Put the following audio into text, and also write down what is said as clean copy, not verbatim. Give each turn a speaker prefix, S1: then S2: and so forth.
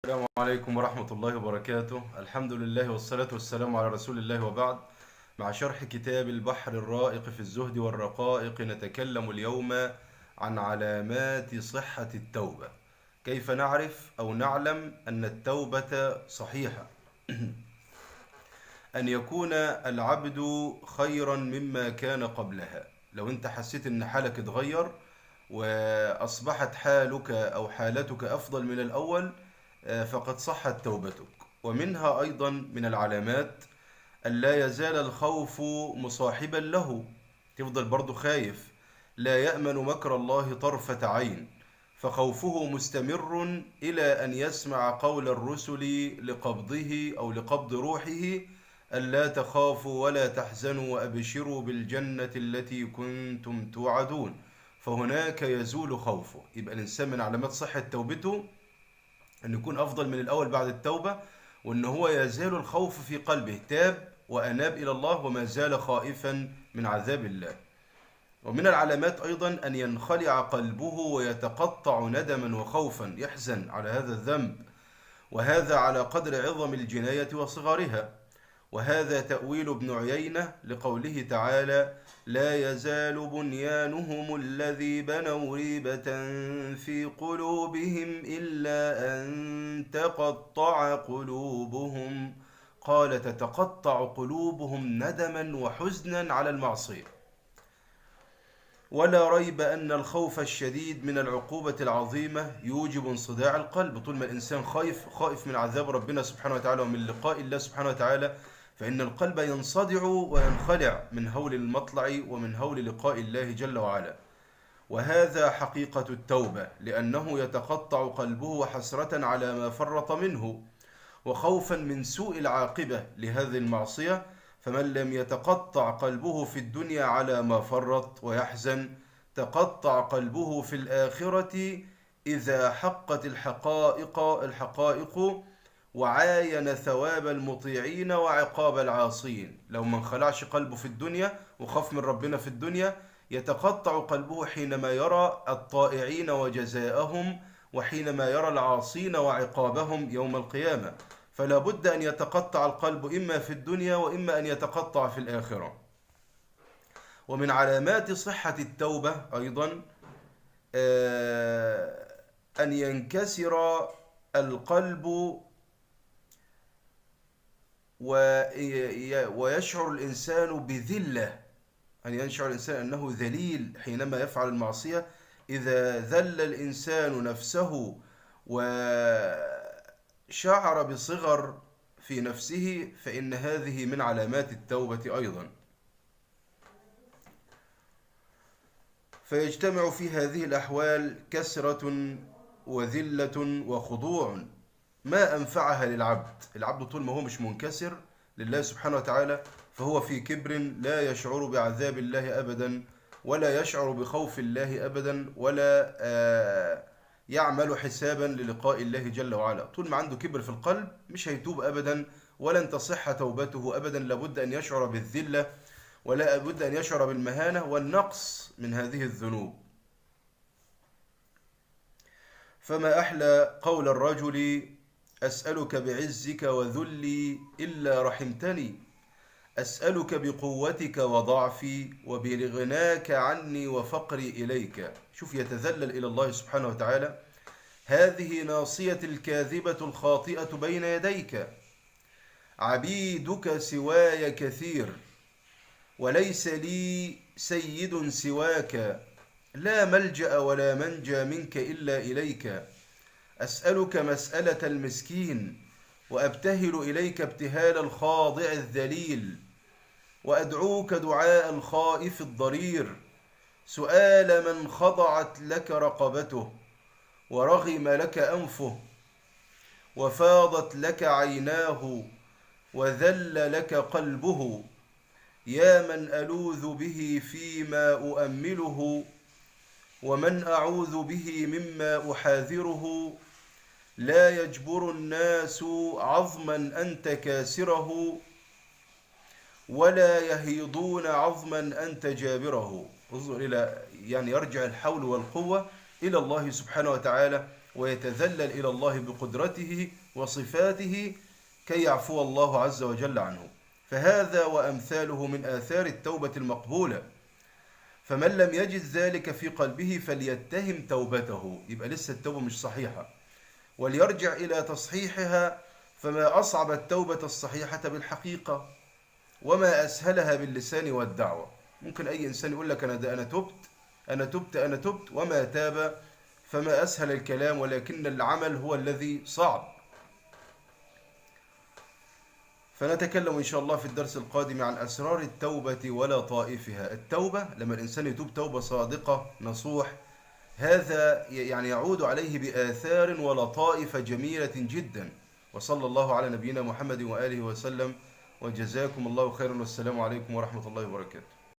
S1: السلام عليكم ورحمة الله وبركاته. الحمد لله والصلاة والسلام على رسول الله وبعد. مع شرح كتاب البحر الرائق في الزهد والرقائق نتكلم اليوم عن علامات صحة التوبة. كيف نعرف أو نعلم أن التوبة صحيحة؟ أن يكون العبد خيرا مما كان قبلها. لو أنت حسيت أن حالك اتغير وأصبحت حالك أو حالتك أفضل من الأول، فقد صحت توبتك. ومنها أيضا من العلامات أن لا يزال الخوف مصاحبا له، تفضل برضو خايف، لا يأمن مكر الله طرفة عين، فخوفه مستمر إلى أن يسمع قول الرسل لقبضه أو لقبض روحه: ألا تخافوا ولا تحزنوا وأبشروا بالجنة التي كنتم توعدون. فهناك يزول خوفه. يبقى الإنسان من علامات صحة توبته أن يكون أفضل من الأول بعد التوبة، وأن هو يزال الخوف في قلبه، تاب وأناب إلى الله وما زال خائفا من عذاب الله. ومن العلامات أيضا أن ينخلع قلبه ويتقطع ندما وخوفا، يحزن على هذا الذنب، وهذا على قدر عظم الجناية وصغرها. وهذا تأويل ابن عيينة لقوله تعالى: لا يزال بنيانهم الذي بنوا ريبة في قلوبهم إلا أن تقطع قلوبهم. قال: تتقطع قلوبهم ندما وحزنا على المعصية. ولا ريب أن الخوف الشديد من العقوبة العظيمة يوجب انصداع القلب. طول ما الإنسان خائف من عذاب ربنا سبحانه وتعالى ومن لقاء الله سبحانه وتعالى، فإن القلب ينصدع وينخلع من هول المطلع ومن هول لقاء الله جل وعلا. وهذا حقيقة التوبة، لأنه يتقطع قلبه حسرة على ما فرط منه وخوفا من سوء العاقبة لهذه المعصية. فمن لم يتقطع قلبه في الدنيا على ما فرط ويحزن، تقطع قلبه في الآخرة إذا حقت الحقائق وعاين ثواب المطيعين وعقاب العاصين. لو ما انخلعش قلبه في الدنيا وخاف من ربنا في الدنيا، يتقطع قلبه حينما يرى الطائعين وجزاءهم، وحينما يرى العاصين وعقابهم يوم القيامة. فلا بد أن يتقطع القلب إما في الدنيا وإما أن يتقطع في الآخرة. ومن علامات صحة التوبة أيضا أن ينكسر القلب ويشعر الإنسان بذلة، أن يشعر الإنسان أنه ذليل حينما يفعل المعصية. إذا ذل الإنسان نفسه وشعر بصغر في نفسه، فإن هذه من علامات التوبة أيضا. فيجتمع في هذه الأحوال كسرة وذلة وخضوع ما أنفعها للعبد. العبد طول ما هو مش منكسر لله سبحانه وتعالى، فهو في كبر، لا يشعر بعذاب الله أبدا، ولا يشعر بخوف الله أبدا، ولا يعمل حسابا للقاء الله جل وعلا. طول ما عنده كبر في القلب مش هيتوب أبدا، ولن تصح توبته أبدا. لابد أن يشعر بالذلة، ولا بد أن يشعر بالمهانة والنقص من هذه الذنوب. فما أحلى قول الرجل: أسألك بعزك وذلي إلا رحمتني، أسألك بقوتك وضعفي وبغناك عني وفقري إليك. شوف، يتذلل إلى الله سبحانه وتعالى: هذه ناصية الكاذبة الخاطئة بين يديك، عبيدك سواي كثير، وليس لي سيد سواك، لا ملجأ ولا منجى منك إلا إليك. أسألك مسألة المسكين، وأبتهل إليك ابتهال الخاضع الذليل، وأدعوك دعاء الخائف الضرير، سؤال من خضعت لك رقبته، ورغم لك أنفه، وفاضت لك عيناه، وذل لك قلبه. يا من ألوذ به فيما أؤمله، ومن أعوذ به مما أحاذره. لا يجبر الناس عظما أنت كاسره، ولا يهيضون عظما أنت جابره. انظر إلى، يعني يرجع الحول والقوة إلى الله سبحانه وتعالى، ويتذلل إلى الله بقدرته وصفاته كي يعفو الله عز وجل عنه. فهذا وأمثاله من آثار التوبة المقبولة. فمن لم يجد ذلك في قلبه فليتهم توبته، يبقى لسه التوبة مش صحيحة، وليرجع إلى تصحيحها. فما أصعب التوبة الصحيحة بالحقيقة، وما أسهلها باللسان والدعوة. ممكن أي إنسان يقول لك أنا تبت أنا تبت أنا تبت وما تاب، فما أسهل الكلام، ولكن العمل هو الذي صعب. فنتكلم إن شاء الله في الدرس القادم عن أسرار التوبة ولطائفها. التوبة لما الإنسان يتوب توبة صادقة نصوح، هذا يعني يعود عليه بآثار ولطائف جميلة جدا. وصلى الله على نبينا محمد وآله وسلم، وجزاكم الله خيرا، والسلام عليكم ورحمة الله وبركاته.